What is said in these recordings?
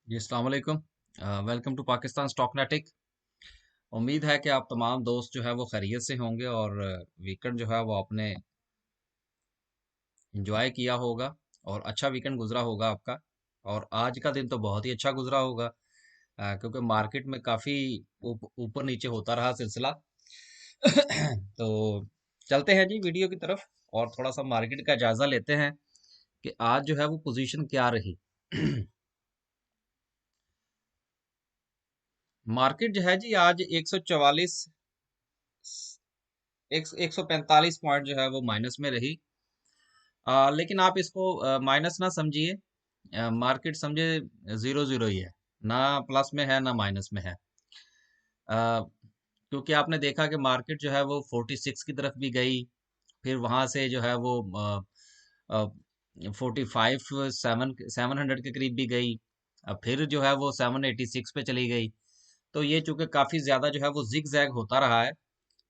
जी अस्सलाम वालेकुम। Welcome to Pakistan Stocknetic. उम्मीद है कि आप तमाम दोस्त जो है वो खैरियत से होंगे और वीकेंड जो है वो आपने एंजॉय किया होगा और अच्छा वीकेंड गुजरा होगा आपका। और आज का दिन तो बहुत ही अच्छा गुजरा होगा, क्योंकि मार्केट में काफ़ी ऊपर नीचे होता रहा सिलसिला। तो चलते हैं जी वीडियो की तरफ और थोड़ा सा मार्केट का जायज़ा लेते हैं कि आज जो है वो पोजीशन क्या रही। मार्केट जो है जी आज 144 145 पॉइंट जो है वो माइनस में रही। लेकिन आप इसको माइनस ना समझिए, मार्केट समझे जीरो जीरो ही है, ना प्लस में है ना माइनस में है। क्योंकि आपने देखा कि मार्केट जो है वो 46 की तरफ भी गई, फिर वहां से जो है वो 45 सेवन हंड्रेड के करीब भी गई। फिर जो है वो 786 पे चली गई। तो ये चूंकि काफी ज्यादा जो है वो जिग जैग होता रहा है,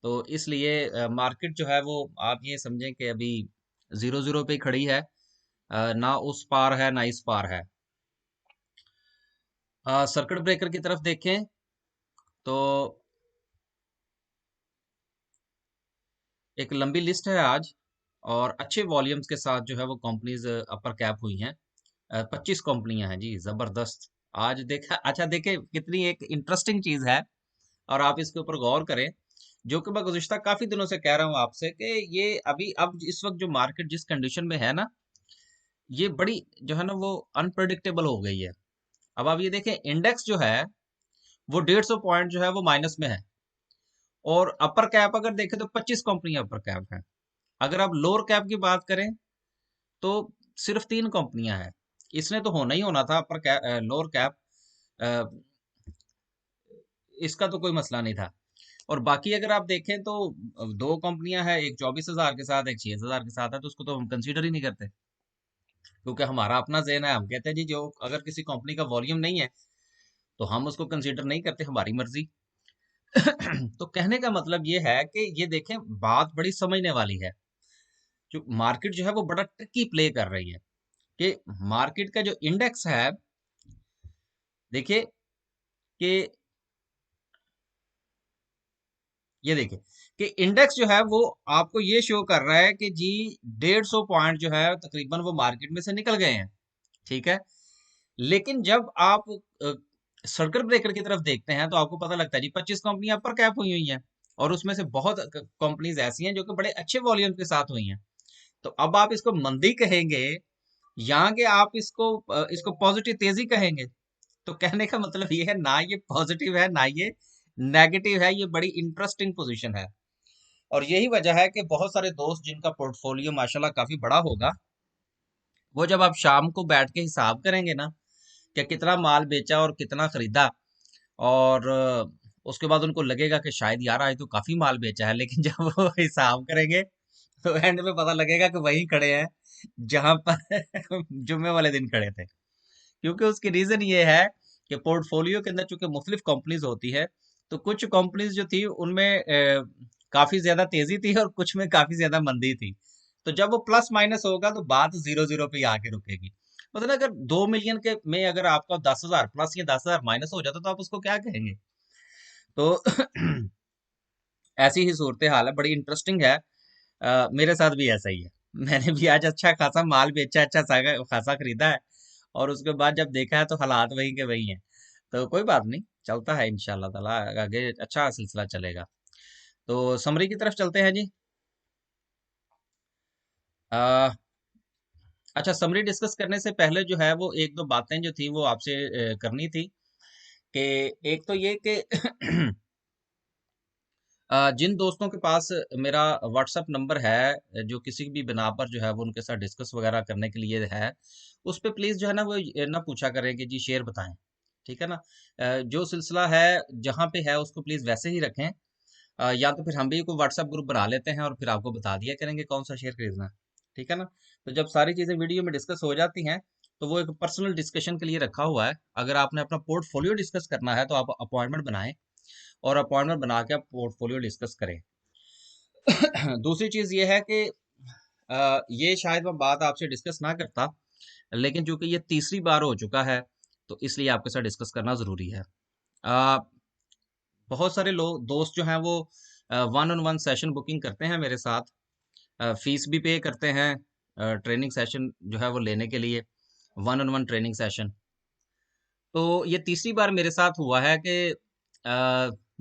तो इसलिए मार्केट जो है वो आप ये समझें कि अभी जीरो जीरो पे ही खड़ी है। ना उस पार है ना इस पार है। सर्किट ब्रेकर की तरफ देखें तो एक लंबी लिस्ट है आज और अच्छे वॉल्यूम्स के साथ जो है वो कंपनीज अपर कैप हुई हैं। 25 कंपनियां हैं जी, जबरदस्त। आज देखा, अच्छा देखे कितनी एक इंटरेस्टिंग चीज है और आप इसके ऊपर गौर करें, जो कि मैं गुज़िश्ता काफी दिनों से कह रहा हूं आपसे कि ये अभी अब इस वक्त जो मार्केट जिस कंडीशन में है ना, ये बड़ी जो है ना वो अनप्रडिक्टेबल हो गई है। अब आप ये देखें, इंडेक्स जो है वो 150 पॉइंट जो है वो माइनस में है और अपर कैप अगर देखें तो 25 कंपनियां अपर कैप हैं। अगर आप लोअर कैप की बात करें तो सिर्फ 3 कंपनियां हैं। इसने तो होना ही होना था अपर कैप, लोअर कैप। इसका तो कोई मसला नहीं था। और बाकी अगर आप देखें तो 2 कंपनियां हैं, एक 24,000 के साथ, एक 6,000 के साथ है, तो उसको तो हम कंसीडर ही नहीं करते, क्योंकि हमारा अपना ज़हन है। हम कहते हैं जी जो अगर किसी कंपनी का वॉल्यूम नहीं है तो हम उसको कंसीडर नहीं करते, हमारी मर्जी। तो कहने का मतलब ये है कि ये देखें, बात बड़ी समझने वाली है। जो मार्केट जो है वो बड़ा ट्रिकी प्ले कर रही है कि मार्केट का जो इंडेक्स है, देखिए कि ये देखिए कि इंडेक्स जो है वो आपको ये शो कर रहा है कि जी 150 पॉइंट जो है तकरीबन वो मार्केट में से निकल गए हैं। ठीक है। लेकिन जब आप सर्किट ब्रेकर की तरफ देखते हैं तो आपको पता लगता है जी 25 कंपनियां अपर कैप हुई हुई हैं और उसमें से बहुत कंपनीज ऐसी हैं जो कि बड़े अच्छे वॉल्यूम के साथ हुई हैं। तो अब आप इसको मंदी कहेंगे या कि आप इसको पॉजिटिव तेजी कहेंगे? तो कहने का मतलब ये है, ना ये पॉजिटिव है ना ये नेगेटिव है, ये बड़ी इंटरेस्टिंग पोजीशन है। और यही वजह है कि बहुत सारे दोस्त जिनका पोर्टफोलियो माशाल्लाह काफी बड़ा होगा, वो जब आप शाम को बैठ के हिसाब करेंगे ना कि कितना माल बेचा और कितना खरीदा, और उसके बाद उनको लगेगा कि शायद यार आज तो काफी माल बेचा है, लेकिन जब वो हिसाब करेंगे तो एंड में पता लगेगा कि वहीं खड़े हैं जहां पर जुम्मे वाले दिन खड़े थे। क्योंकि उसकी रीजन ये है कि पोर्टफोलियो के अंदर चूंकि मुख्तलिफ कंपनीज होती है, तो कुछ कंपनीज जो थी उनमें काफी ज्यादा तेजी थी और कुछ में काफी ज्यादा मंदी थी। तो जब वो प्लस माइनस होगा तो बात जीरो जीरो पे ही आके रुकेगी। मतलब अगर 2 मिलियन के में अगर आपका 10,000 प्लस या 10,000 माइनस हो जाता तो आप उसको क्या कहेंगे? तो ऐसी ही सूरत हाल है, बड़ी इंटरेस्टिंग है। मेरे साथ भी ऐसा ही है। मैंने भी आज अच्छा खासा माल बेचा, खासा खरीदा है, और उसके बाद जब देखा है तो हालात वही के वही हैं। तो कोई बात नहीं, चलता है इंशाल्लाह ताला, आगे अच्छा सिलसिला चलेगा। तो समरी की तरफ चलते हैं जी। आ, अच्छा, समरी डिस्कस करने से पहले जो है वो एक दो बातें जो थी वो आपसे करनी थी। कि एक तो ये कि जिन दोस्तों के पास मेरा व्हाट्सएप नंबर है, जो किसी भी बिना पर जो है वो उनके साथ डिस्कस वगैरह करने के लिए है, उस पे प्लीज जो है ना वो ये ना पूछा करें कि जी शेयर बताएं। ठीक है ना? जो सिलसिला है जहाँ पे है उसको प्लीज वैसे ही रखें। या तो फिर हम भी कोई व्हाट्सएप ग्रुप बना लेते हैं और फिर आपको बता दिया करेंगे कौन सा शेयर खरीदना है। ठीक है ना? तो जब सारी चीजें वीडियो में डिस्कस हो जाती हैं तो वो एक पर्सनल डिस्कशन के लिए रखा हुआ है। अगर आपने अपना पोर्टफोलियो डिस्कस करना है तो आप अपॉइंटमेंट बनाएं और अपॉइंटमेंट बना के आप पोर्टफोलियो डिस्कस करें। दूसरी चीज ये है कि ये शायद मैं बात आपसे डिस्कस ना करता, लेकिन चूंकि ये तीसरी बार हो चुका है तो इसलिए आपके साथ डिस्कस करना ज़रूरी है। आ, बहुत सारे लोग दोस्त जो हैं वो one on one session booking करते हैं मेरे साथ, फीस भी पे करते हैं ट्रेनिंग सेशन जो है वो लेने के लिए, one on one training session. तो ये तीसरी बार मेरे साथ हुआ है कि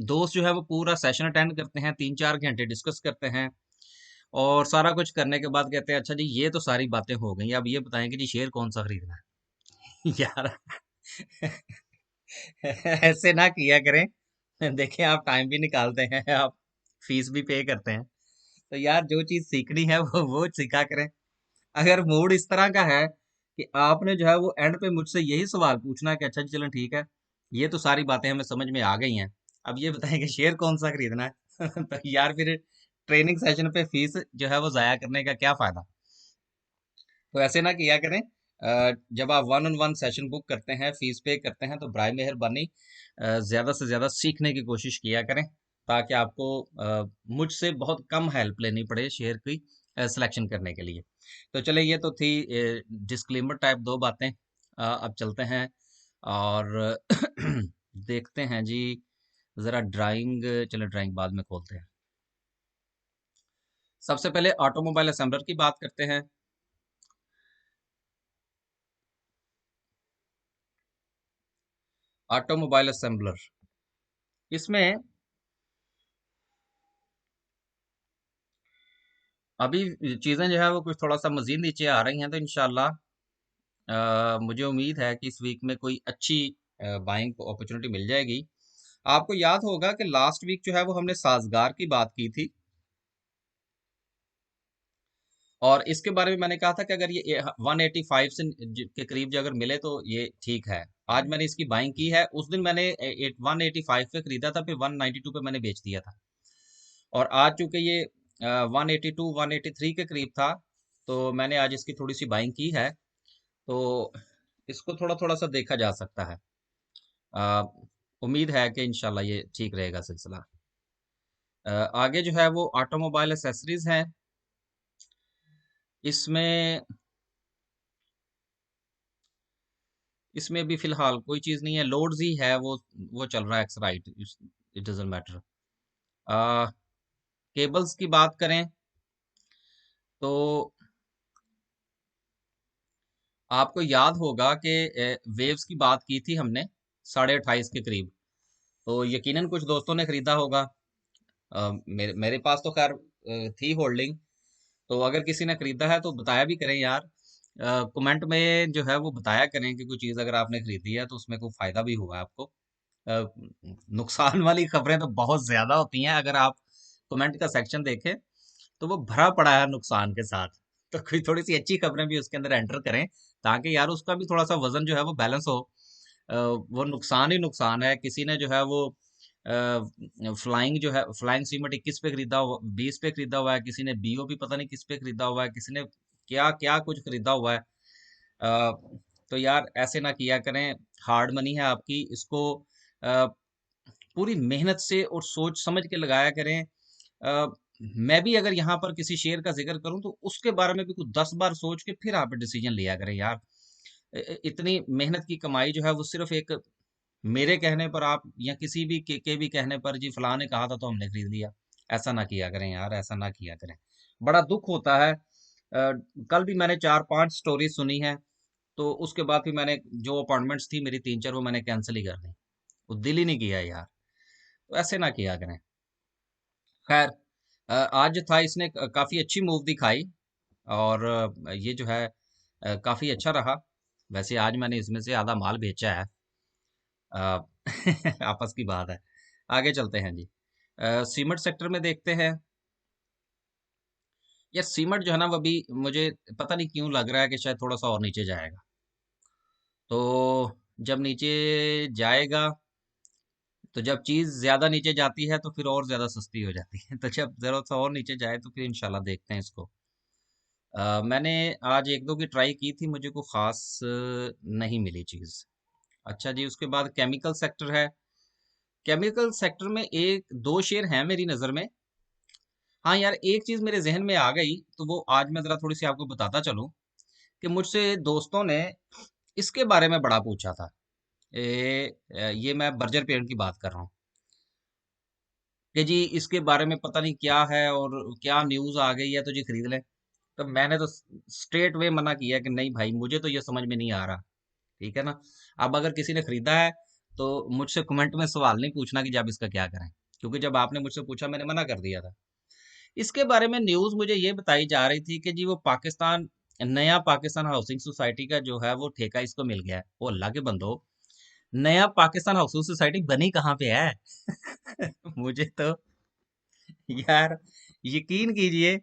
दोस्त जो है वो पूरा सेशन अटेंड करते हैं, 3-4 घंटे डिस्कस करते हैं, और सारा कुछ करने के बाद कहते हैं अच्छा जी ये तो सारी बातें हो गई, अब ये बताएं कि जी शेयर कौन सा खरीदना है। यार ऐसे ना किया करें। देखिए आप टाइम भी निकालते हैं, आप फीस भी पे करते हैं, तो यार जो चीज सीखनी है वो सीखा करें। अगर मूड इस तरह का है कि आपने जो है वो एंड पे मुझसे यही सवाल पूछना है कि अच्छा जी चलो ठीक है, ये तो सारी बातें हमें समझ में आ गई हैं, अब ये बताएं कि शेयर कौन सा खरीदना है। तो यार फिर ट्रेनिंग सेशन पे फीस जो है वो जाया करने का क्या फायदा। तो ऐसे ना किया करें। जब आप one on one session book करते हैं, फीस पे करते हैं, तो बराए मेहरबानी ज़्यादा से ज़्यादा सीखने की कोशिश किया करें, ताकि आपको मुझसे बहुत कम हेल्प लेनी पड़े शेयर की सिलेक्शन करने के लिए। तो चले ये तो थी डिस्क्लेमर टाइप दो बातें। अब चलते हैं और देखते हैं जी, ज़रा ड्राइंग, चलो ड्राइंग बाद में खोलते हैं। सबसे पहले ऑटोमोबाइल असेंबलर की बात करते हैं। ऑटोमोबाइल असेंबलर, इसमें अभी चीज़ें जो है वो कुछ थोड़ा सा मजीद नीचे आ रही हैं, तो इंशाल्लाह मुझे उम्मीद है कि इस वीक में कोई अच्छी बाइंग अपॉर्चुनिटी मिल जाएगी। आपको याद होगा कि लास्ट वीक जो है वो हमने साजगार की बात की थी, और इसके बारे में मैंने कहा था कि अगर ये 185 से के करीब जो अगर मिले तो ये ठीक है। आज मैंने इसकी बाइंग की है, उस दिन मैंने 185 पे खरीदा था, फिर 192 पे मैंने बेच दिया था, और आज चूंकि ये 182 183 के करीब था, तो मैंने आज इसकी थोड़ी सी बाइंग की है। तो इसको थोड़ा थोड़ा सा देखा जा सकता है। अ, उम्मीद है कि इंशाल्लाह ये ठीक रहेगा सिलसिला। आगे जो है वो ऑटोमोबाइल एसेसरीज हैं। इसमें इसमें भी फिलहाल कोई चीज़ नहीं है, लोड्स ही है, वो चल रहा है x right, it doesn't matter. Cables की बात करें तो आपको याद होगा कि वेव्स की बात की थी हमने 28.5 के करीब, तो यकीनन कुछ दोस्तों ने खरीदा होगा। मेरे पास तो खैर थी होल्डिंग, तो अगर किसी ने खरीदा है तो बताया भी करें यार, कमेंट में जो है वो बताया करें कि कोई चीज़ अगर आपने खरीदी है तो उसमें कोई फायदा भी हुआ है आपको। अ, नुकसान वाली खबरें तो बहुत ज्यादा होती हैं, अगर आप कमेंट का सेक्शन देखें तो वो भरा पड़ा है नुकसान के साथ। तो कोई थोड़ी सी अच्छी खबरें भी उसके अंदर एंटर करें, ताकि यार उसका भी थोड़ा सा वजन जो है वो बैलेंस हो। वो नुकसान ही नुकसान है। किसी ने जो है वो फ्लाइंग जो है, फ्लाइंग सीमेंट 21 पे खरीदा हुआ, 20 पे खरीदा हुआ है, किसी ने बीओपी पता नहीं किस पे खरीदा हुआ है, किसी ने क्या क्या कुछ खरीदा हुआ है। अ, तो यार ऐसे ना किया करें, हार्ड मनी है आपकी, इसको अ, पूरी मेहनत से और सोच समझ के लगाया करें। अ, मैं भी अगर यहाँ पर किसी शेयर का जिक्र करूं तो उसके बारे में भी कुछ 10 बार सोच के फिर आप डिसीजन लिया करें यार। इतनी मेहनत की कमाई जो है वो सिर्फ एक मेरे कहने पर आप, या किसी भी के भी कहने पर जी फलां ने कहा था तो हमने खरीद लिया, ऐसा ना किया करें यार, ऐसा ना किया करें। बड़ा दुख होता है। कल भी मैंने 4-5 स्टोरी सुनी है, तो उसके बाद फिर मैंने जो अपॉइंटमेंट्स थी मेरी 3-4 वो मैंने कैंसिल ही कर दी, वो दिल ही नहीं किया यार। तो ऐसे ना किया करें। खैर, आज जो था इसने काफ़ी अच्छी मूव दिखाई, और ये जो है काफ़ी अच्छा रहा। वैसे आज मैंने इसमें से आधा माल बेचा है। अ, आपस की बात है। आगे चलते हैं जी। सीमेंट सेक्टर में देखते हैं। यार सीमेंट जो है ना वो अभी मुझे पता नहीं क्यों लग रहा है कि शायद थोड़ा सा और नीचे जाएगा। तो जब नीचे जाएगा, तो जब चीज़ ज़्यादा नीचे जाती है तो फिर और ज़्यादा सस्ती हो जाती है। तो जब ज़रा सा और नीचे जाए तो फिर इंशाल्लाह देखते हैं इसको। मैंने आज एक दो की ट्राई की थी, मुझे को ख़ास नहीं मिली चीज़। अच्छा जी, उसके बाद केमिकल सेक्टर है। केमिकल सेक्टर में एक दो शेयर हैं मेरी नज़र में। हाँ यार, एक चीज़ मेरे जहन में आ गई, तो वो आज मैं ज़रा थोड़ी सी आपको बताता चलूँ कि मुझसे दोस्तों ने इसके बारे में बड़ा पूछा था। ये मैं बर्जर पेंट की बात कर रहा हूँ कि जी इसके बारे में पता नहीं क्या है और क्या न्यूज़ आ गई है तो जी खरीद लें। तो मैंने तो स्ट्रेट वे मना किया कि नहीं भाई, मुझे तो ये समझ में नहीं आ रहा। ठीक है ना। अब अगर किसी ने खरीदा है तो मुझसे कमेंट में सवाल नहीं पूछना कि जब इसका क्या करें, क्योंकि जब आपने मुझसे पूछा मैंने मना कर दिया था। इसके बारे में न्यूज़ मुझे ये बताई जा रही थी कि जी वो पाकिस्तान, नया पाकिस्तान हाउसिंग सोसाइटी का जो है वो ठेका इसको मिल गया है। वो अल्लाह के बंदो, नया पाकिस्तान हाउसिंग सोसाइटी बनी कहाँ पे है? मुझे तो यार, यकीन कीजिए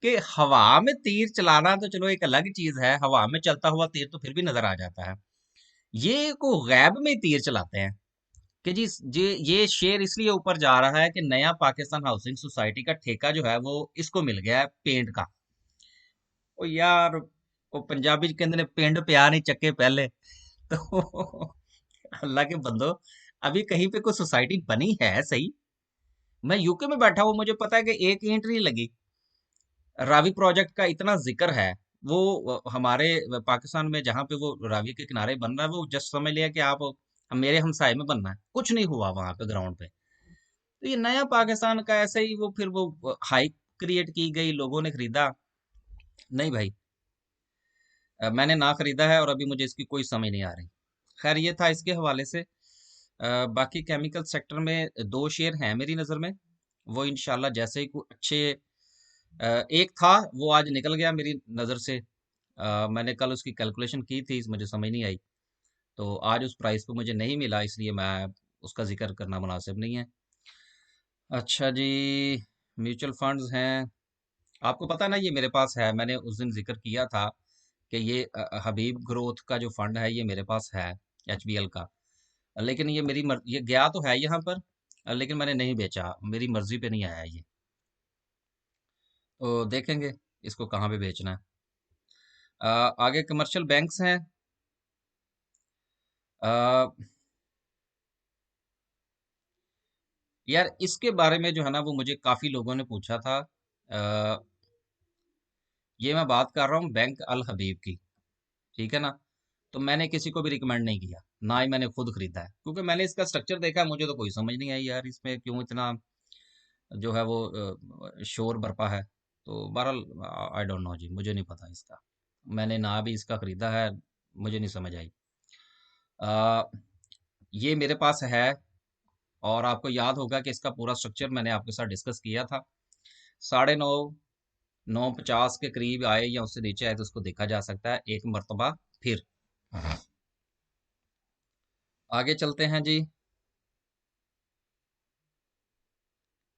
कि हवा में तीर चलाना तो चलो एक अलग चीज है, हवा में चलता हुआ तीर तो फिर भी नजर आ जाता है। ये को गैब में तीर चलाते हैं कि जी ये शेर इसलिए ऊपर जा रहा है कि नया पाकिस्तान हाउसिंग सोसाइटी का ठेका जो है वो इसको मिल गया है पेंट का। ओ यार, वो पंजाबी कहते ने पिंड प्यार नहीं चक्के पहले। तो अल्लाह के बंदो, अभी कहीं पे कोई सोसाइटी बनी है सही? मैं यूके में बैठा हूँ, मुझे पता है कि एक ईंट नहीं लगी। रावी प्रोजेक्ट का इतना जिक्र है, वो हमारे पाकिस्तान में जहाँ पे वो रावी के किनारे बन रहा है, वो जस्ट समझ लिया कि आप मेरे हमसाए में बनना है, कुछ नहीं हुआ वहां पे ग्राउंड पे। तो ये नया पाकिस्तान का ऐसे ही वो फिर वो हाइप क्रिएट की गई, लोगों ने खरीदा। नहीं भाई, मैंने ना खरीदा है और अभी मुझे इसकी कोई समझ नहीं आ रही। खैर, ये था इसके हवाले से। बाकी केमिकल सेक्टर में दो शेयर हैं मेरी नज़र में, वो इंशाल्लाह जैसे ही कोई अच्छे, एक था वो आज निकल गया मेरी नज़र से। मैंने कल उसकी कैलकुलेशन की थी, मुझे समझ नहीं आई, तो आज उस प्राइस पे मुझे नहीं मिला, इसलिए मैं उसका जिक्र करना मुनासिब नहीं है। अच्छा जी, म्यूचुअल फंड्स हैं, आपको पता ना ये मेरे पास है, मैंने उस दिन जिक्र किया था कि ये हबीब ग्रोथ का जो फंड है ये मेरे पास है, एचबीएल का। लेकिन ये ये गया तो है यहाँ पर, लेकिन मैंने नहीं बेचा, मेरी मर्जी पे नहीं आया ये। तो देखेंगे इसको कहाँ पे बेचना है। आगे कमर्शियल बैंक्स हैं। अ, यार इसके बारे में जो है ना वो मुझे काफी लोगों ने पूछा था। ये मैं बात कर रहा हूँ बैंक अल हबीब की। ठीक है ना। तो मैंने किसी को भी रिकमेंड नहीं किया, ना ही मैंने खुद खरीदा है, क्योंकि मैंने इसका स्ट्रक्चर देखा, मुझे तो कोई समझ नहीं आई यार इसमें क्यों इतना जो है वो शोर बरपा है। तो बहरहाल, आई डोंट नो जी, मुझे नहीं पता इसका, मैंने ना भी इसका खरीदा है, मुझे नहीं समझ आई। अ, ये मेरे पास है, और आपको याद होगा कि इसका पूरा स्ट्रक्चर मैंने आपके साथ डिस्कस किया था। 9:30, 9:50 के करीब आए या उससे नीचे आए तो उसको देखा जा सकता है एक मर्तबा फिर। आगे चलते हैं जी।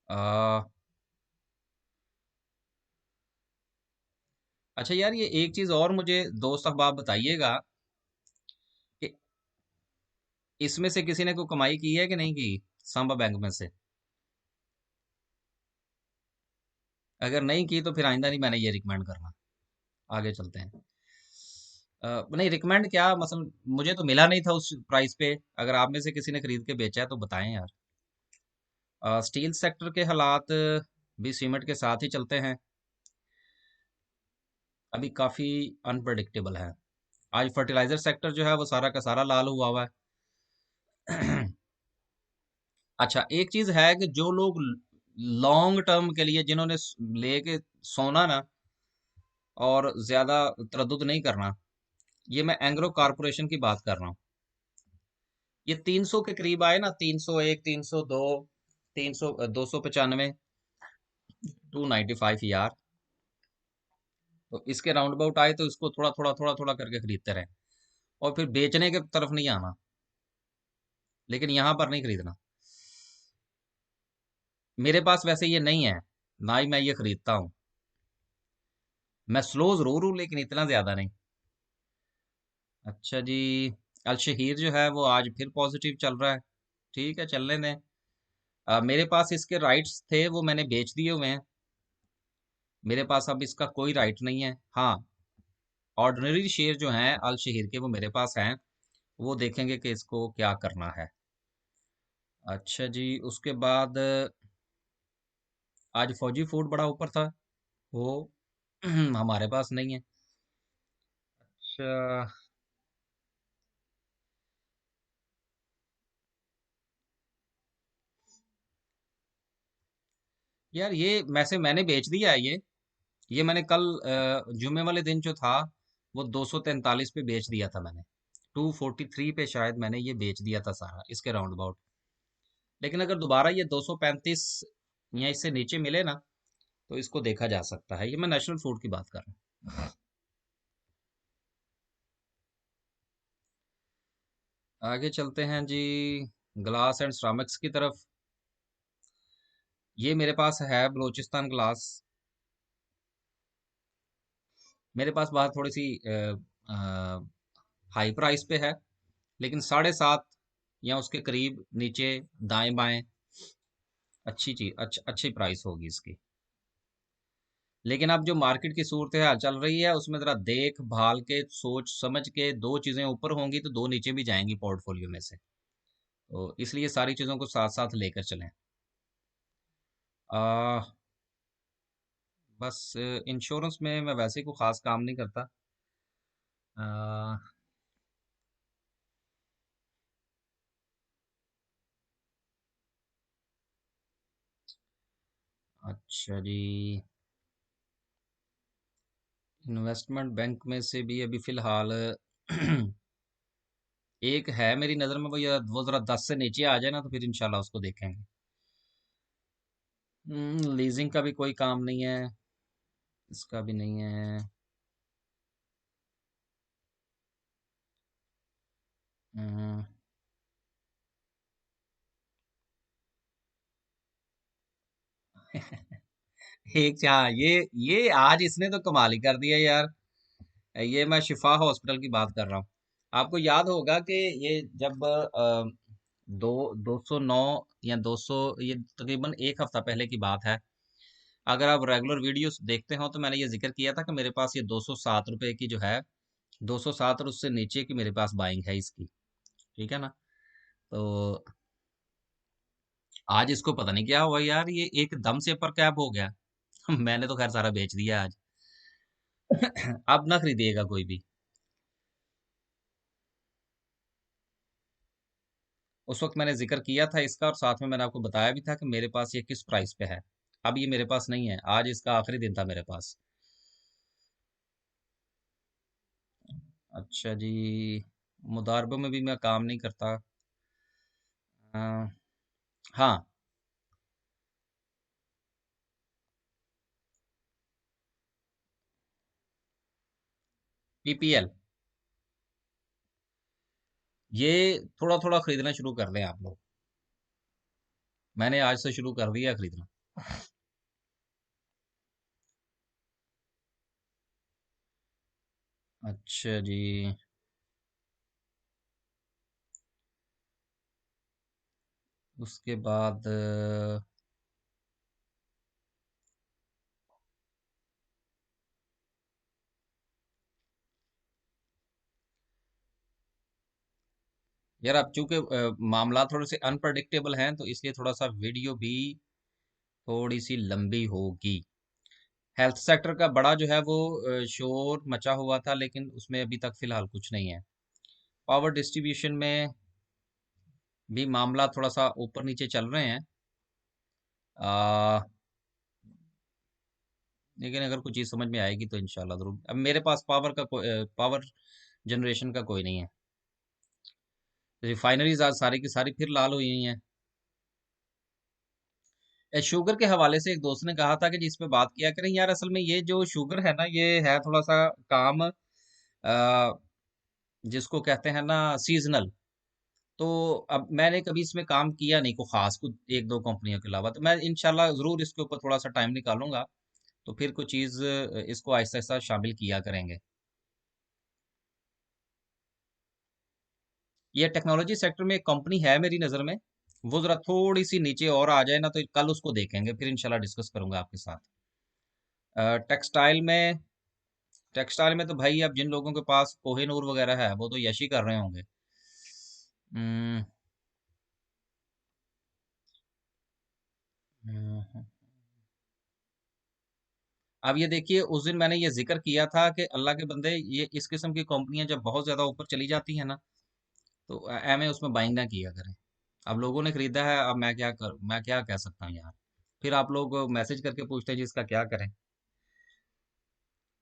आ, अच्छा यार, ये एक चीज और मुझे दोस्त अहबाब बताइएगा कि इसमें से किसी ने कोई कमाई की है कि नहीं की, सांबा बैंक में से? अगर नहीं की तो फिर आइंदा नहीं मैंने ये रिकमेंड करना। आगे चलते हैं। नहीं रिकमेंड क्या, मतलब मुझे तो मिला नहीं था उस प्राइस पे। अगर आप में से किसी ने खरीद के बेचा है तो बताएं यार। स्टील सेक्टर के हालात भी सीमेंट के साथ ही चलते हैं, अभी काफी अनप्रडिक्टेबल है। आज फर्टिलाइजर सेक्टर जो है वो सारा का सारा लाल हुआ हुआ है। अच्छा, एक चीज है कि जो लोग लॉन्ग टर्म के लिए जिन्होंने लेके सोना ना, और ज्यादा तरद्दुद नहीं करना, ये मैं एंग्रो कारपोरेशन की बात कर रहा हूँ। ये 300 के करीब आए ना, 301, 302, 300, 295, 295 यार। तो इसके राउंड अबाउट आए तो इसको थोड़ा थोड़ा थोड़ा थोड़ा करके खरीदते रहे, और फिर बेचने के तरफ नहीं आना, लेकिन यहाँ पर नहीं खरीदना। मेरे पास वैसे ये नहीं है, ना ही मैं ये खरीदता हूँ। मैं स्लो जरूर हूँ लेकिन इतना ज्यादा नहीं। अच्छा जी, अल शहीर जो है वो आज फिर पॉजिटिव चल रहा है। ठीक है, चलने दें। मेरे पास इसके राइट्स थे, वो मैंने बेच दिए हुए हैं। मेरे पास अब इसका कोई राइट नहीं है। हाँ, ऑर्डिनरी शेयर जो हैं अल शहीर के वो मेरे पास हैं, वो देखेंगे कि इसको क्या करना है। अच्छा जी, उसके बाद आज फौजी फूड बड़ा ऊपर था, वो हमारे पास नहीं है। अच्छा, यार ये मैंने बेच दिया है ये मैंने कल जुमे वाले दिन जो था वो 243 पे बेच दिया था मैंने। 243 पे शायद मैंने ये बेच दिया था सारा इसके राउंड अबाउट। लेकिन अगर दोबारा ये 235 या इससे नीचे मिले ना तो इसको देखा जा सकता है। ये मैं नेशनल फूड की बात कर रहा हूँ। आगे चलते हैं जी, ग्लास एंड सिरामिक्स की तरफ। ये मेरे पास है बलोचिस्तान ग्लास। मेरे पास बात थोड़ी सी हाई प्राइस पे है, लेकिन 7.5 या उसके करीब नीचे दाएं बाएं अच्छी चीज अच्छी प्राइस होगी इसकी। लेकिन अब जो मार्केट की सूरत हाल चल रही है उसमें जरा देख भाल के सोच समझ के दो चीजें ऊपर होंगी तो दो नीचे भी जाएंगी पोर्टफोलियो में से। तो इसलिए सारी चीजों को साथ साथ लेकर चलें। आ, बस इंश्योरेंस में मैं वैसे कोई खास काम नहीं करता। आ, अच्छा जी, इन्वेस्टमेंट बैंक में से भी अभी फिलहाल एक है मेरी नज़र में, वो जरा 10 से नीचे आ जाए ना तो फिर इंशाल्लाह उसको देखेंगे। लीजिंग का भी कोई काम नहीं है, इसका भी नहीं है। हम्म, एक हाँ, ये आज इसने तो कमाल ही कर दिया यार। ये मैं शिफा हॉस्पिटल की बात कर रहा हूँ। आपको याद होगा कि ये जब 209 या 200, ये तकरीबन एक हफ्ता पहले की बात है। अगर आप रेगुलर वीडियोस देखते हो तो मैंने ये जिक्र किया था कि मेरे पास ये 207 रुपए की जो है, 207 और उससे नीचे की मेरे पास बाइंग है इसकी। ठीक है ना? तो आज इसको पता नहीं क्या हुआ यार, ये एकदम से अपर कैप हो गया। मैंने तो खैर सारा बेच दिया आज। अब ना खरीदिएगा कोई भी। उस वक्त मैंने जिक्र किया था इसका और साथ में मैंने आपको बताया भी था कि मेरे पास ये किस प्राइस पे है। अब ये मेरे पास नहीं है, आज इसका आखिरी दिन था मेरे पास। अच्छा जी, मुदारबों में भी मैं काम नहीं करता। अ, हाँ, पीपीएल, ये थोड़ा थोड़ा खरीदना शुरू कर लें आप लोग। मैंने आज से शुरू कर दिया खरीदना। अच्छा जी, उसके बाद यार अब चूंकि मामला थोड़े से अनप्रडिक्टेबल हैं तो इसलिए थोड़ा सा वीडियो भी थोड़ी सी लंबी होगी। हेल्थ सेक्टर का बड़ा जो है वो शोर मचा हुआ था, लेकिन उसमें अभी तक फिलहाल कुछ नहीं है। पावर डिस्ट्रीब्यूशन में भी मामला थोड़ा सा ऊपर नीचे चल रहे हैं। आ, लेकिन अगर कुछ चीज़ समझ में आएगी तो इंशाल्लाह जरूर। अब मेरे पास पावर जनरेशन का कोई नहीं है। रिफाइनरीज आज सारी की सारी फिर लाल हुई हुई हैं। शुगर के हवाले से एक दोस्त ने कहा था कि जी इस पे बात किया करें यार। असल में ये जो शुगर है ना, ये है थोड़ा सा काम जिसको कहते हैं ना सीजनल। तो अब मैंने कभी इसमें काम किया नहीं को खास कुछ एक दो कंपनियों के अलावा, तो मैं इंशाल्लाह जरूर इसके ऊपर थोड़ा सा टाइम निकालूंगा। तो फिर कुछ चीज़ इसको आहिस्ता आहिस्ता शामिल किया करेंगे। ये टेक्नोलॉजी सेक्टर में एक कंपनी है मेरी नज़र में, वो ज़रा थोड़ी सी नीचे और आ जाए ना तो कल उसको देखेंगे, फिर इंशाल्लाह डिस्कस करूंगा आपके साथ। टेक्सटाइल में, टेक्सटाइल में तो भाई अब जिन लोगों के पास कोहिनूर वगैरह है वो तो यश ही कर रहे होंगे। हम्म, हम्म, अब ये देखिए, उस दिन मैंने ये जिक्र किया था कि अल्लाह के बंदे, ये इस किस्म की कंपनियां जब बहुत ज्यादा ऊपर चली जाती हैं ना तो एम ए उसमें बाइंग ना किया करें। अब लोगों ने खरीदा है, अब मैं क्या कह सकता हूँ यार। फिर आप लोग मैसेज करके पूछते हैं जी इसका क्या करें।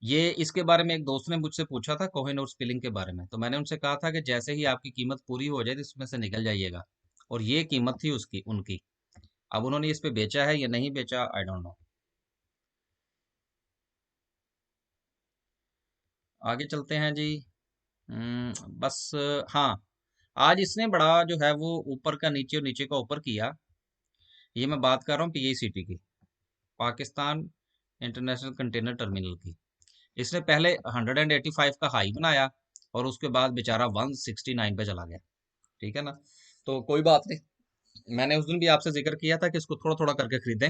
ये इसके बारे में एक दोस्त ने मुझसे पूछा था कोहेन और स्पिलिंग के बारे में, तो मैंने उनसे कहा था कि जैसे ही आपकी कीमत पूरी हो जाए तो इसमें से निकल जाइएगा। और ये कीमत थी उसकी उनकी। अब उन्होंने इस पे बेचा है या नहीं बेचा, आई डोंट नो। आगे चलते हैं जी। बस हाँ, आज इसने बड़ा जो है वो ऊपर का नीचे और नीचे का ऊपर किया। ये मैं बात कर रहा हूँ पीआईसीटी की, पाकिस्तान इंटरनेशनल कंटेनर टर्मिनल की। इसने पहले 185 का हाई बनाया और उसके बाद बेचारा 169 पे चला गया। ठीक है ना। तो कोई बात नहीं, मैंने उस दिन भी आपसे जिक्र किया था कि इसको थोड़ा थोड़ा करके खरीदें।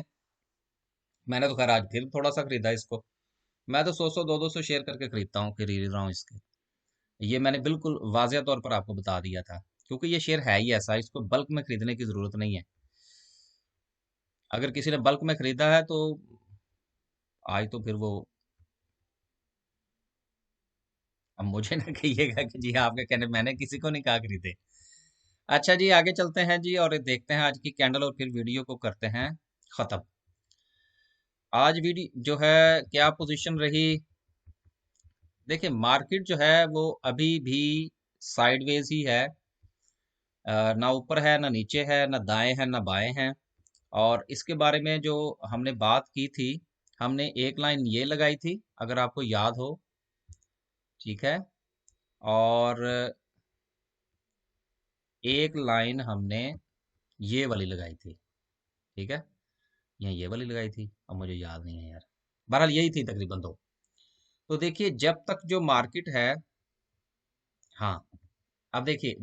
मैंने तो खैर आज फिर थोड़ा सा खरीदा इसको। मैं तो 100 100 200 शेयर करके खरीदता हूँ, खरीद रहा हूँ इसके। ये मैंने बिल्कुल वाजिया तौर पर आपको बता दिया था, क्योंकि ये शेयर है ही ऐसा, इसको बल्क में खरीदने की जरूरत नहीं है। अगर किसी ने बल्क में खरीदा है तो आज तो फिर वो, अब मुझे ना कहिएगा कि जी आपके कहने मैंने किसी को नहीं कहा खरीदे। अच्छा जी, आगे चलते हैं जी और देखते हैं आज की कैंडल और फिर वीडियो को करते हैं खत्म। आज वीडियो जो है क्या पोजीशन रही। देखिए मार्केट जो है वो अभी भी साइडवेज ही है। ना ऊपर है ना नीचे है, ना दाएं है ना बाएं है। और इसके बारे में जो हमने बात की थी, हमने एक लाइन ये लगाई थी अगर आपको याद हो। ठीक है। और एक लाइन हमने ये वाली लगाई थी। ठीक है। ये वाली लगाई थी, अब मुझे याद नहीं है यार। बहरहाल यही थी तकरीबन। तो देखिए जब तक जो मार्केट है, हाँ, अब देखिए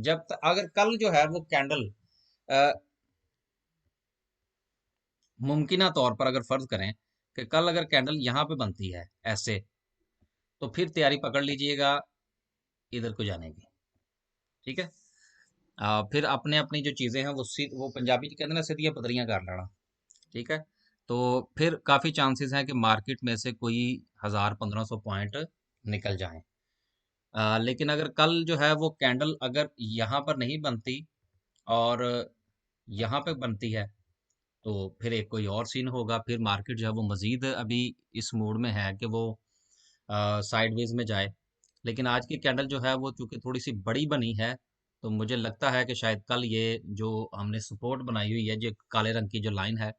अगर कल जो है वो कैंडल मुमकिना तौर पर अगर फर्ज करें कि कल अगर कैंडल यहाँ पे बनती है ऐसे, तो फिर तैयारी पकड़ लीजिएगा इधर को जाने की। ठीक है। फिर अपने अपनी जो चीजें हैं वो पंजाबी जी कहते हैं ना, सीधियां पतरियां कर लेना। ठीक है। तो फिर काफी चांसेस हैं कि मार्केट में से कोई 1000 1500 पॉइंट निकल जाएं। लेकिन अगर कल जो है वो कैंडल अगर यहाँ पर नहीं बनती और यहाँ पे बनती है, तो फिर एक कोई और सीन होगा। फिर मार्केट जो है वो मजीद अभी इस मूड में है कि वो साइडवेज में जाए। लेकिन आज की कैंडल जो है वो चूंकि थोड़ी सी बड़ी बनी है, तो मुझे लगता है कि शायद कल ये जो हमने सपोर्ट बनाई हुई है, जो काले रंग की जो लाइन है,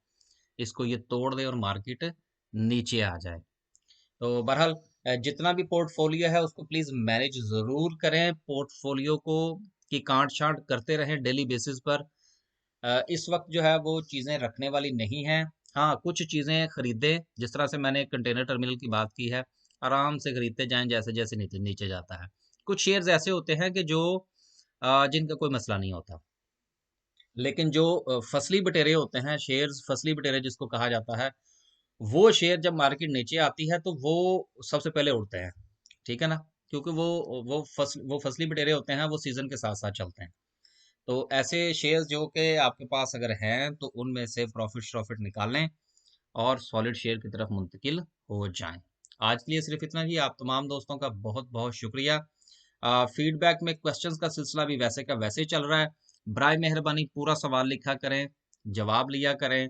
इसको ये तोड़ दे और मार्केट नीचे आ जाए। तो बहरहाल जितना भी पोर्टफोलियो है उसको प्लीज मैनेज जरूर करें। पोर्टफोलियो को की काट छांट करते रहें डेली बेसिस पर। इस वक्त जो है वो चीजें रखने वाली नहीं हैं। हाँ, कुछ चीजें खरीदें, जिस तरह से मैंने कंटेनर टर्मिनल की बात की है, आराम से खरीदते जाएं जैसे जैसे नीचे नीचे जाता है। कुछ शेयर्स ऐसे होते हैं कि जो जिनका कोई मसला नहीं होता। लेकिन जो फसली बटेरे होते हैं, शेयर्स फसली बटेरे जिसको कहा जाता है, वो शेयर जब मार्केट नीचे आती है तो वो सबसे पहले उड़ते हैं। ठीक है ना। क्योंकि वो फसली बटेरे होते हैं, वो सीजन के साथ साथ चलते हैं। तो ऐसे शेयर्स जो कि आपके पास अगर हैं तो उनमें से प्रॉफिट शॉफिट निकाल लें और सॉलिड शेयर की तरफ मुंतकिल हो जाएं। आज के लिए सिर्फ इतना ही। आप तमाम दोस्तों का बहुत बहुत शुक्रिया। फीडबैक में क्वेश्चंस का सिलसिला भी वैसे का वैसे ही चल रहा है। बराए मेहरबानी पूरा सवाल लिखा करें, जवाब लिया करें।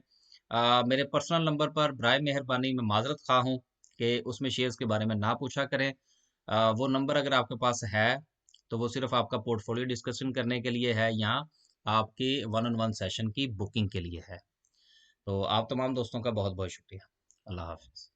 मेरे पर्सनल नंबर पर बराए मेहरबानी मैं माजरत खा हूँ कि उसमें शेयर्स के बारे में ना पूछा करें। वो नंबर अगर आपके पास है तो वो सिर्फ आपका पोर्टफोलियो डिस्कशन करने के लिए है या आपके वन ऑन वन सेशन की बुकिंग के लिए है। तो आप तमाम दोस्तों का बहुत बहुत शुक्रिया। अल्लाह हाफिज।